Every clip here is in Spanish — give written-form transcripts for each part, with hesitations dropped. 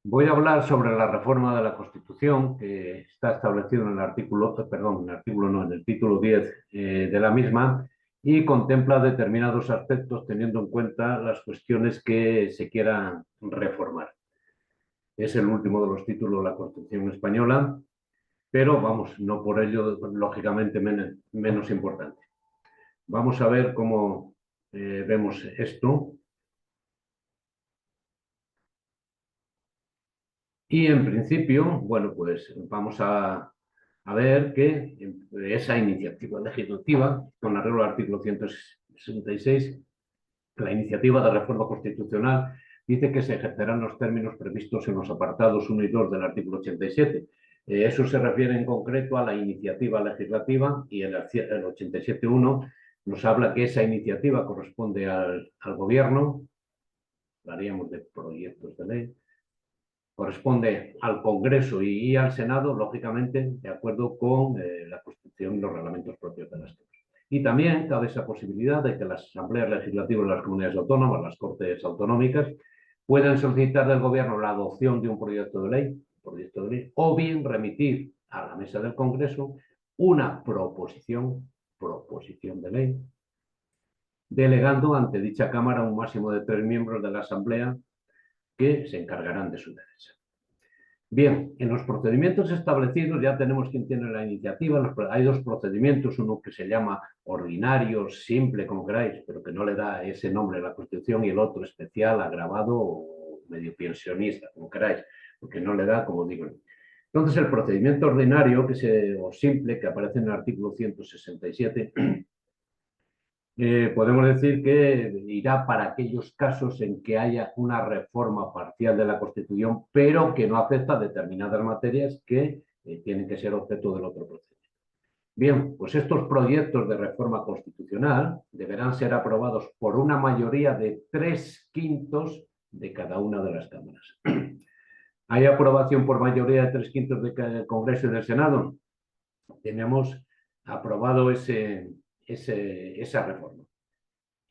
Voy a hablar sobre la reforma de la Constitución que está establecido en el artículo, perdón, en el artículo no, en el título 10 de la misma y contempla determinados aspectos teniendo en cuenta las cuestiones que se quieran reformar. Es el último de los títulos de la Constitución española, pero vamos, no por ello, lógicamente, menos importante. Vamos a ver cómo vemos esto. Y en principio, bueno, pues vamos a ver que esa iniciativa legislativa, con arreglo al artículo 166, la iniciativa de reforma constitucional dice que se ejercerán los términos previstos en los apartados 1 y 2 del artículo 87. Eso se refiere en concreto a la iniciativa legislativa y el 87.1 nos habla que esa iniciativa corresponde al gobierno, hablaríamos de proyectos de ley, corresponde al Congreso y al Senado, lógicamente, de acuerdo con la Constitución y los reglamentos propios de las Cámaras. Y también cabe esa posibilidad de que las asambleas legislativas de las comunidades autónomas, las cortes autonómicas, puedan solicitar del Gobierno la adopción de un proyecto de ley, o bien remitir a la mesa del Congreso una proposición de ley, delegando ante dicha Cámara un máximo de 3 miembros de la Asamblea que se encargarán de su defensa. Bien, en los procedimientos establecidos ya tenemos quién tiene la iniciativa. Hay dos procedimientos, uno que se llama ordinario, simple, como queráis, pero que no le da ese nombre a la Constitución, y el otro especial, agravado o medio pensionista, como queráis, porque no le da, como digo. Entonces, el procedimiento ordinario o simple, que aparece en el artículo 167, podemos decir que irá para aquellos casos en que haya una reforma parcial de la Constitución, pero que no afecta a determinadas materias que tienen que ser objeto del otro procedimiento. Bien, pues estos proyectos de reforma constitucional deberán ser aprobados por una mayoría de 3/5 de cada una de las cámaras. ¿Hay aprobación por mayoría de 3/5 del Congreso y del Senado? Tenemos aprobado esa reforma.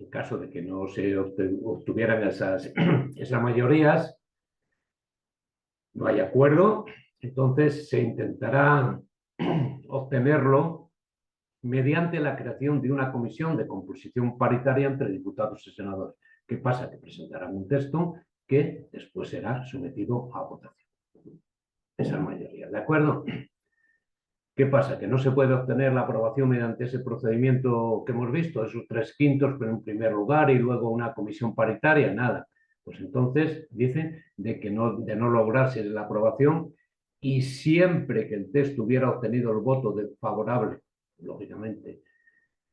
En caso de que no se obtuvieran esas mayorías, no hay acuerdo, entonces se intentará obtenerlo mediante la creación de una comisión de composición paritaria entre diputados y senadores. ¿Qué pasa? Que presentarán un texto que después será sometido a votación. Esa mayoría, ¿de acuerdo? ¿Qué pasa? Que no se puede obtener la aprobación mediante ese procedimiento que hemos visto, esos 3/5, pero en primer lugar, y luego una comisión paritaria, nada. Pues entonces dicen de no lograrse la aprobación, y siempre que el texto hubiera obtenido el voto favorable, lógicamente,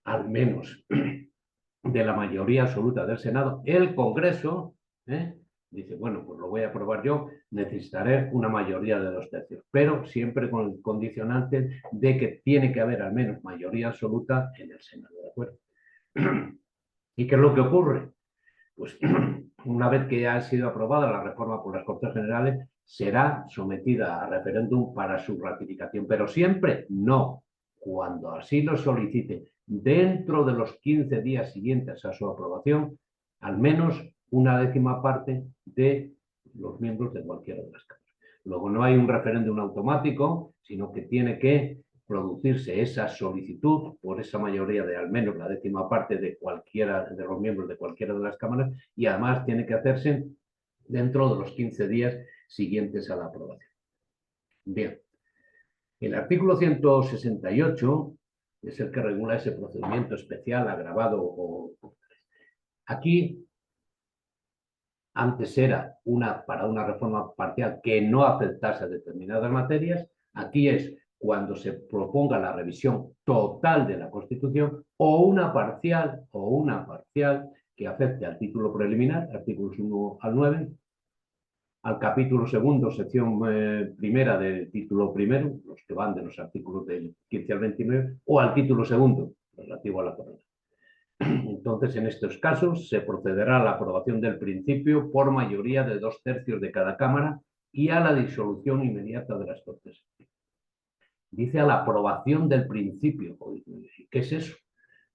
al menos de la mayoría absoluta del Senado, el Congreso dice, bueno, pues lo voy a aprobar yo, necesitaré una mayoría de 2/3, pero siempre con el condicionante de que tiene que haber al menos mayoría absoluta en el Senado, ¿de acuerdo? ¿Y qué es lo que ocurre? Pues una vez que ha sido aprobada la reforma por las Cortes Generales, será sometida a referéndum para su ratificación, pero siempre no, cuando así lo solicite, dentro de los 15 días siguientes a su aprobación, al menos una décima parte de los miembros de cualquiera de las cámaras. Luego no hay un referéndum automático, sino que tiene que producirse esa solicitud por esa mayoría de al menos la décima parte de cualquiera de los miembros de cualquiera de las cámaras, y además tiene que hacerse dentro de los 15 días siguientes a la aprobación. Bien, el artículo 168 es el que regula ese procedimiento especial, agravado. Aquí antes era para una reforma parcial que no afectase a determinadas materias. Aquí es cuando se proponga la revisión total de la Constitución, o una parcial que afecte al título preliminar, artículos 1 al 9, al capítulo segundo, sección primera del título primero, los que van de los artículos del 15 al 29, o al título segundo, relativo a la corona. Entonces, en estos casos, se procederá a la aprobación del principio por mayoría de 2/3 de cada Cámara y a la disolución inmediata de las Cortes. Dice a la aprobación del principio. ¿Qué es eso?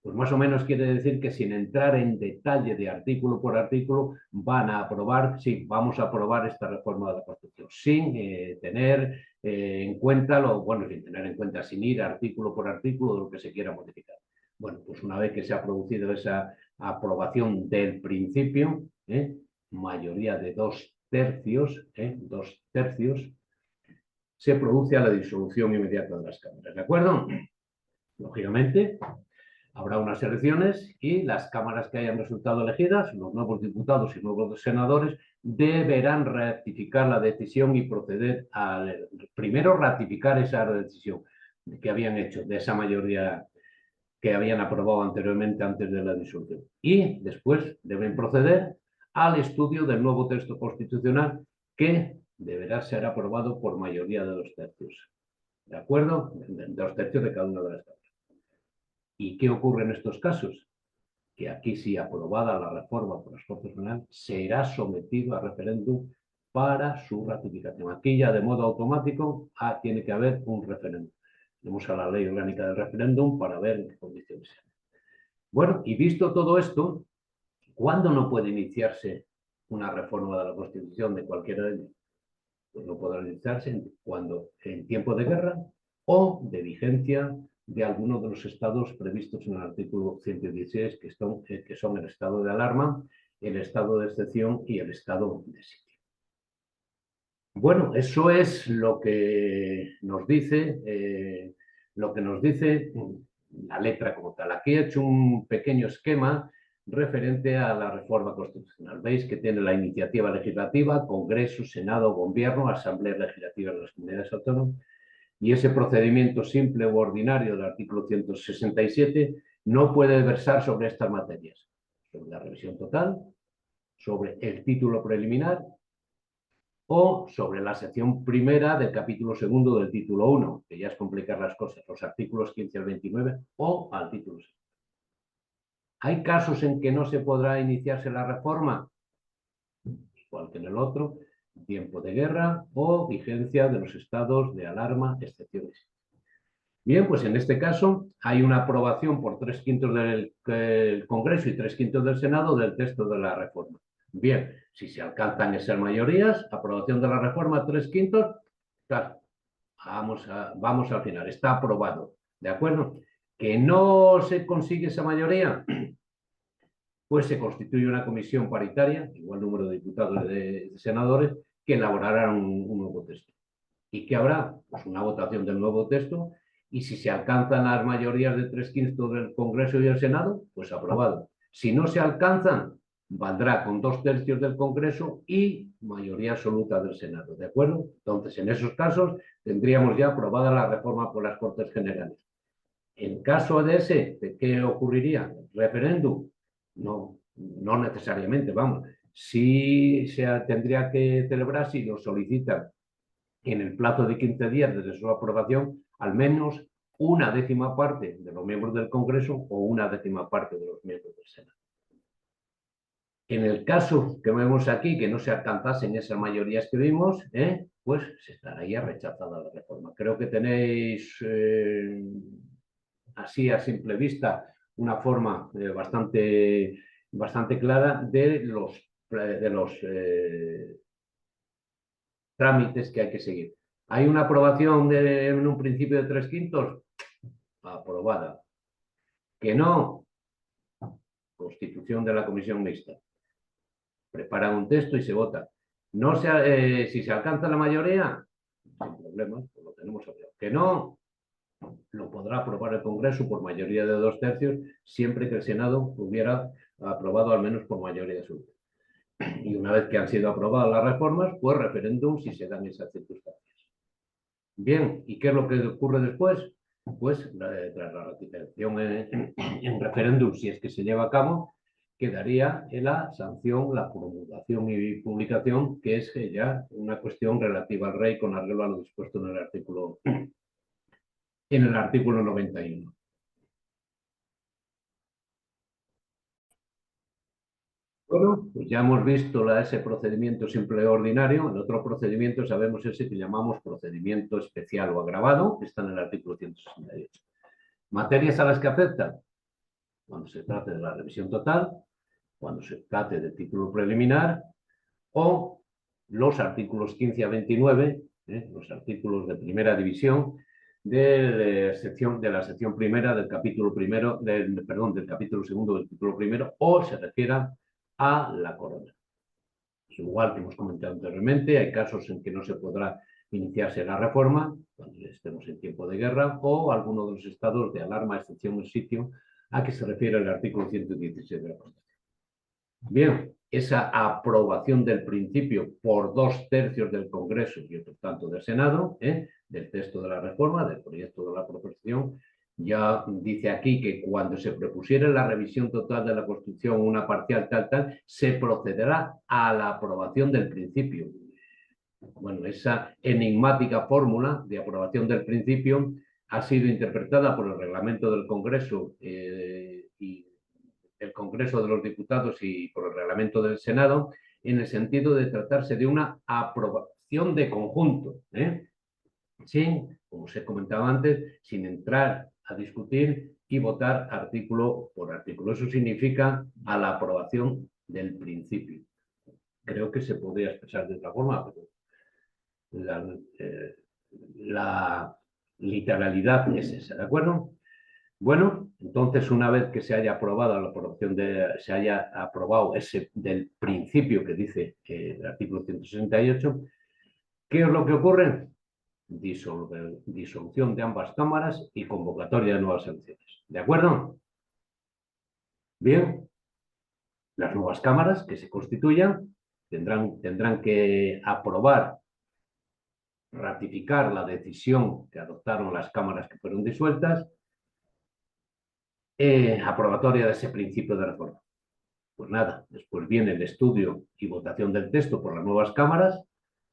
Pues más o menos quiere decir que sin entrar en detalle de artículo por artículo, van a aprobar, sí, vamos a aprobar esta reforma de la Constitución, sin tener en cuenta, bueno, sin tener en cuenta, sin ir artículo por artículo de lo que se quiera modificar. Bueno, pues una vez que se ha producido esa aprobación del principio, mayoría de 2 tercios, se produce a la disolución inmediata de las cámaras, ¿de acuerdo? Lógicamente, habrá unas elecciones y las cámaras que hayan resultado elegidas, los nuevos diputados y nuevos senadores, deberán ratificar la decisión y proceder a, primero, ratificar esa decisión que habían hecho, de esa mayoría que habían aprobado anteriormente antes de la disolución. Y después deben proceder al estudio del nuevo texto constitucional que deberá ser aprobado por mayoría de 2 tercios. ¿De acuerdo? 2 tercios de cada una de las cámaras. ¿Y qué ocurre en estos casos? Que aquí, si aprobada la reforma por las Cortes Generales, será sometido a referéndum para su ratificación. Aquí ya de modo automático tiene que haber un referéndum. Vamos a la ley orgánica del referéndum para ver en qué condiciones. Bueno, y visto todo esto, ¿cuándo no puede iniciarse una reforma de la Constitución de cualquiera de ellos? Pues no podrá iniciarse cuando en tiempo de guerra o de vigencia de alguno de los estados previstos en el artículo 116, que son el estado de alarma, el estado de excepción y el estado de sitio. Bueno, eso es lo que nos dice, la letra como tal. Aquí he hecho un pequeño esquema referente a la reforma constitucional. Veis que tiene la iniciativa legislativa, Congreso, Senado, Gobierno, Asamblea Legislativa de las Comunidades Autónomas, y ese procedimiento simple u ordinario del artículo 167 no puede versar sobre estas materias: sobre la revisión total, sobre el título preliminar o sobre la sección primera del capítulo segundo del título 1, que ya es complicar las cosas, los artículos 15 al 29 o al título 6. ¿Hay casos en que no se podrá iniciarse la reforma? Igual que en el otro, tiempo de guerra o vigencia de los estados de alarma, excepciones. Bien, pues en este caso hay una aprobación por 3/5 del Congreso y 3/5 del Senado del texto de la reforma. Bien, si se alcanzan esas mayorías, aprobación de la reforma 3/5, claro, vamos al final, está aprobado, ¿de acuerdo? Que no se consigue esa mayoría, pues se constituye una comisión paritaria, igual número de diputados y de senadores, que elaborarán un nuevo texto. ¿Y qué habrá? Pues una votación del nuevo texto, y si se alcanzan las mayorías de 3/5 del Congreso y el Senado, pues aprobado. Si no se alcanzan, valdrá con 2 tercios del Congreso y mayoría absoluta del Senado, ¿de acuerdo? Entonces, en esos casos, tendríamos ya aprobada la reforma por las Cortes Generales. En caso de ese, ¿qué ocurriría? ¿Referéndum? No, no necesariamente, vamos. Sí tendría que celebrar, si lo solicitan en el plazo de 15 días desde su aprobación, al menos una décima parte de los miembros del Congreso o una décima parte de los miembros del Senado. En el caso que vemos aquí, que no se alcanzasen esas mayorías que vimos, pues se estaría rechazada la reforma. Creo que tenéis así a simple vista una forma bastante clara de los trámites que hay que seguir. ¿Hay una aprobación en un principio de 3/5? Aprobada. ¿Que no? Constitución de la comisión mixta. Preparan un texto y se vota. Si se alcanza la mayoría, sin problemas, pues lo tenemos aprobado. ¿Que no? Lo podrá aprobar el Congreso por mayoría de 2 tercios, siempre que el Senado hubiera aprobado al menos por mayoría absoluta. Y una vez que han sido aprobadas las reformas, pues referéndum si se dan esas circunstancias. Bien, ¿y qué es lo que ocurre después? Pues tras la ratificación en referéndum, si es que se lleva a cabo, quedaría en la sanción, la promulgación y publicación, que es ya una cuestión relativa al rey con arreglo a lo dispuesto en el artículo 91. Bueno, pues ya hemos visto ese procedimiento simple ordinario. El otro procedimiento sabemos ese que llamamos procedimiento especial o agravado, que está en el artículo 168. ¿Materias a las que afectan? cuando se trate de la revisión total, cuando se trate del título preliminar, o los artículos 15 a 29, los artículos de primera división de la sección primera del capítulo primero, del capítulo segundo del título primero, o se refiera a la corona. Igual que hemos comentado anteriormente, hay casos en que no se podrá iniciarse la reforma, cuando estemos en tiempo de guerra, o alguno de los estados de alarma, excepción o sitio, a que se refiere el artículo 116 de la Constitución. Bien, esa aprobación del principio por 2/3 del Congreso y otro tanto del Senado, del texto de la reforma, del proyecto de la proposición, ya dice aquí que cuando se propusiera la revisión total de la Constitución, una parcial tal, se procederá a la aprobación del principio. Bueno, esa enigmática fórmula de aprobación del principio ha sido interpretada por el reglamento del Congreso y el Congreso de los Diputados y por el reglamento del Senado en el sentido de tratarse de una aprobación de conjunto, sin, como os he comentado antes, sin entrar a discutir y votar artículo por artículo. Eso significa a la aprobación del principio. Creo que se podría expresar de otra forma, pero la literalidad es esa, ¿de acuerdo? Bueno, entonces una vez que se haya aprobado la aprobación se haya aprobado ese del principio que dice el artículo 168, ¿qué es lo que ocurre? Disolución de ambas cámaras y convocatoria de nuevas elecciones. ¿De acuerdo? Bien, las nuevas cámaras que se constituyan tendrán que aprobar, ratificar la decisión que adoptaron las cámaras que fueron disueltas, aprobatoria de ese principio de reforma. Pues nada, después viene el estudio y votación del texto por las nuevas cámaras,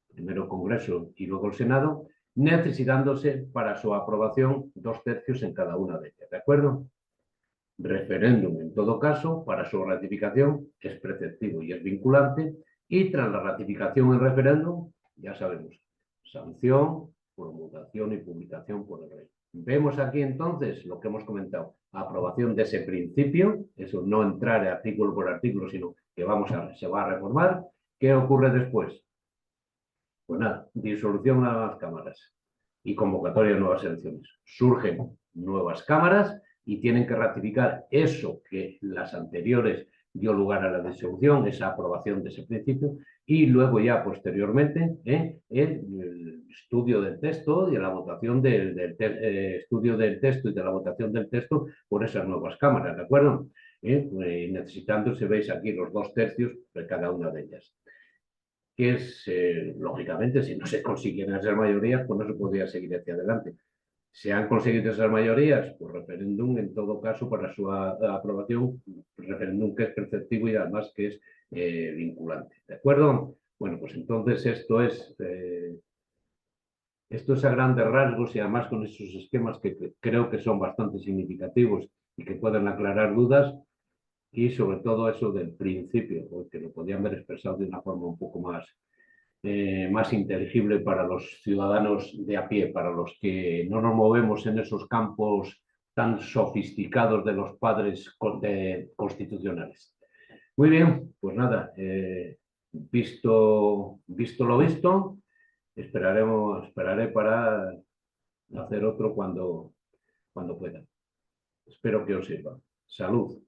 primero Congreso y luego el Senado, necesitándose para su aprobación 2/3 en cada una de ellas, ¿de acuerdo? Referéndum, en todo caso, para su ratificación es preceptivo y es vinculante, y tras la ratificación en referéndum, ya sabemos, sanción, promulgación y publicación por el rey. Vemos aquí entonces lo que hemos comentado, aprobación de ese principio, eso no entrar artículo por artículo, sino que se va a reformar. ¿Qué ocurre después? Pues nada, disolución de las cámaras y convocatoria de nuevas elecciones. Surgen nuevas cámaras y tienen que ratificar eso que las anteriores dio lugar a la disolución, esa aprobación de ese principio, y luego ya posteriormente el estudio del texto y la votación estudio del texto y de la votación del texto por esas nuevas cámaras, ¿de acuerdo? Necesitándose, veis aquí, los 2/3 de cada una de ellas. Que es, lógicamente, si no se consiguen esas mayorías, pues no se podría seguir hacia adelante. Se han conseguido esas mayorías, pues referéndum, en todo caso, para su aprobación, referéndum que es preceptivo y además que es vinculante. ¿De acuerdo? Bueno, pues entonces esto es a grandes rasgos y además con esos esquemas que creo que son bastante significativos y que pueden aclarar dudas, y sobre todo eso del principio, porque lo podían haber expresado de una forma un poco más inteligible para los ciudadanos de a pie, para los que no nos movemos en esos campos tan sofisticados de los padres constitucionales. Muy bien, pues nada, visto lo visto, esperaré para hacer otro cuando pueda. Espero que os sirva. Salud.